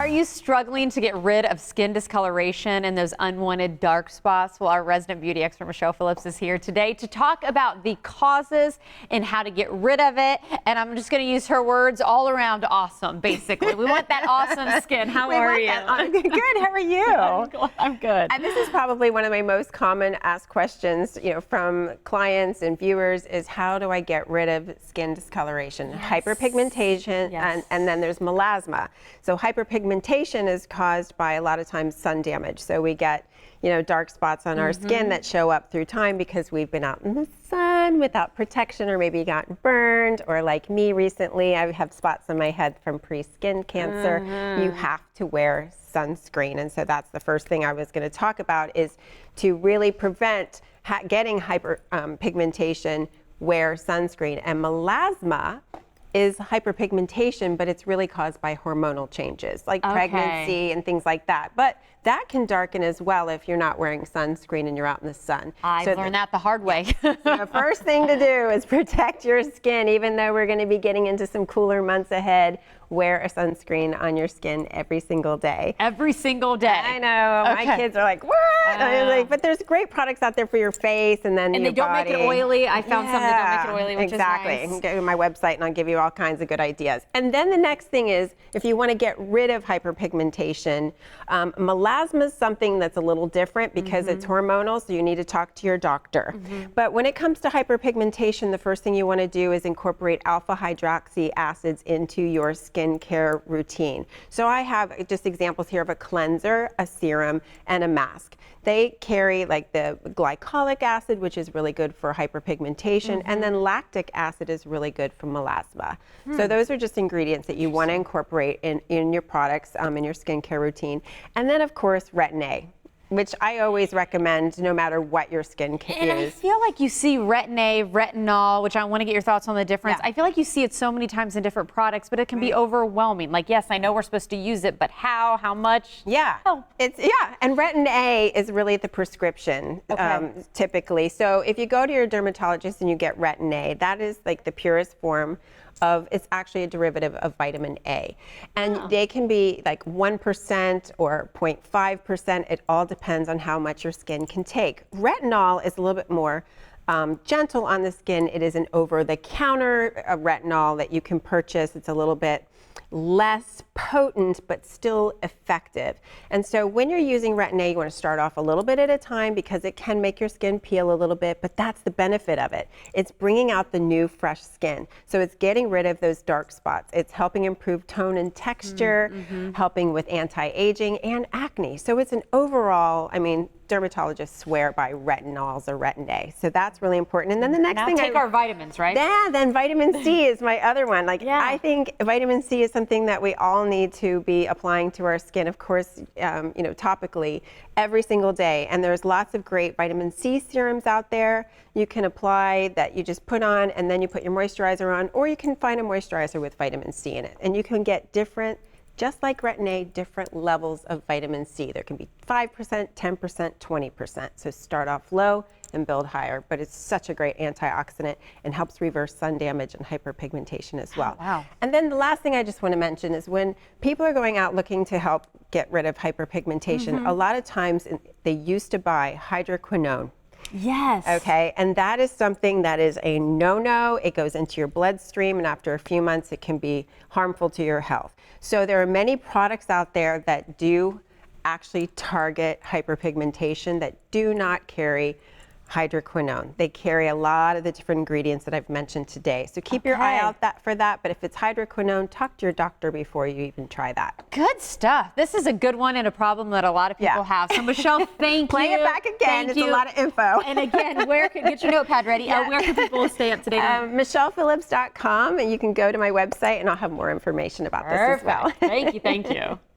Are you struggling to get rid of skin discoloration and those unwanted dark spots? Well, our resident beauty expert, Michelle Phillips, is here today to talk about the causes and how to get rid of it. And I'm just going to use her words, all around awesome, basically. We want that awesome skin. How are you? Good. How are you? I'm good. And this is probably one of my most common asked questions, from clients and viewers is how do I get rid of skin discoloration? Yes. Hyperpigmentation, Yes. and then there's melasma. So hyperpigmentation is caused by a lot of times sun damage. So we get, dark spots on our skin that show up through time because we've been out in the sun without protection, or maybe gotten burned, or like me recently, I have spots on my head from pre-skin cancer. You have to wear sunscreen. And so that's the first thing I was going to talk about, is to really prevent getting hyperpigmentation, wear sunscreen. And melasma is hyperpigmentation, but it's really caused by hormonal changes like pregnancy and things like that. But that can darken as well if you're not wearing sunscreen and you're out in the sun. I've learned that the hard way. So the first thing to do is protect your skin. Even though we're going to be getting into some cooler months ahead, wear a sunscreen on your skin every single day. Every single day. I know. My kids are like, what? I'm like, but there's great products out there for your face and then your they don't body. make it oily. I found some that don't make it oily, which is nice. Exactly. Go to my website and I'll give you all kinds of good ideas. And then the next thing is, if you want to get rid of hyperpigmentation, melasma is something that's a little different because it's hormonal, so you need to talk to your doctor. But when it comes to hyperpigmentation, the first thing you want to do is incorporate alpha hydroxy acids into your skincare routine. So I have just examples here of a cleanser, a serum, and a mask. They carry like the glycolic acid, which is really good for hyperpigmentation, and then lactic acid is really good for melasma. So those are just ingredients that you want to incorporate in your products, in your skincare routine. And then of course, retin A, which I always recommend no matter what your skin is. And I feel like you see retin A, retinol, which I want to get your thoughts on the difference. I feel like you see it so many times in different products, but it can be overwhelming. Like, yes, I know we're supposed to use it, but how much? Yeah, and retin A is really the prescription, typically. So if you go to your dermatologist and you get retin A, that is like the purest form of, it's actually a derivative of vitamin A. And they can be like 1% or 0.5%. It all depends on how much your skin can take. Retinol is a little bit more gentle on the skin. It is an over-the-counter retinol that you can purchase. It's a little bit less potent, but still effective. And so when you're using retin A, you want to start off a little bit at a time because it can make your skin peel a little bit, but that's the benefit of it. It's bringing out the new, fresh skin. So it's getting rid of those dark spots. It's helping improve tone and texture, helping with anti-aging and acne. So it's an overall, dermatologists swear by retinols or retin A. So that's really important. And then the next thing, take our vitamins, right? Yeah, then vitamin C is my other one. I think vitamin C is something that we all need to be applying to our skin, of course, topically every single day. And there's lots of great vitamin C serums out there you can apply that you just put on and then you put your moisturizer on, or you can find a moisturizer with vitamin C in it. And you can get different, just like retin A, different levels of vitamin C. There can be 5%, 10%, 20%. So start off low and build higher. But it's such a great antioxidant and helps reverse sun damage and hyperpigmentation as well. Wow. And then the last thing I just want to mention is when people are going out looking to help get rid of hyperpigmentation, a lot of times they used to buy hydroquinone. Yes. Okay, and that is something that is a no-no. It goes into your bloodstream, and after a few months, it can be harmful to your health. So there are many products out there that do actually target hyperpigmentation that do not carry hydroquinone. They carry a lot of the different ingredients that I've mentioned today. So keep your eye out for that, but if it's hydroquinone, talk to your doctor before you even try that. Good stuff. This is a good one and a problem that a lot of people have. So Michelle, thank you. Play it back again. It's a lot of info. And again, get your notepad ready. Where can people stay up to date? MichellePhillips.com, and you can go to my website and I'll have more information about this as well. Thank you.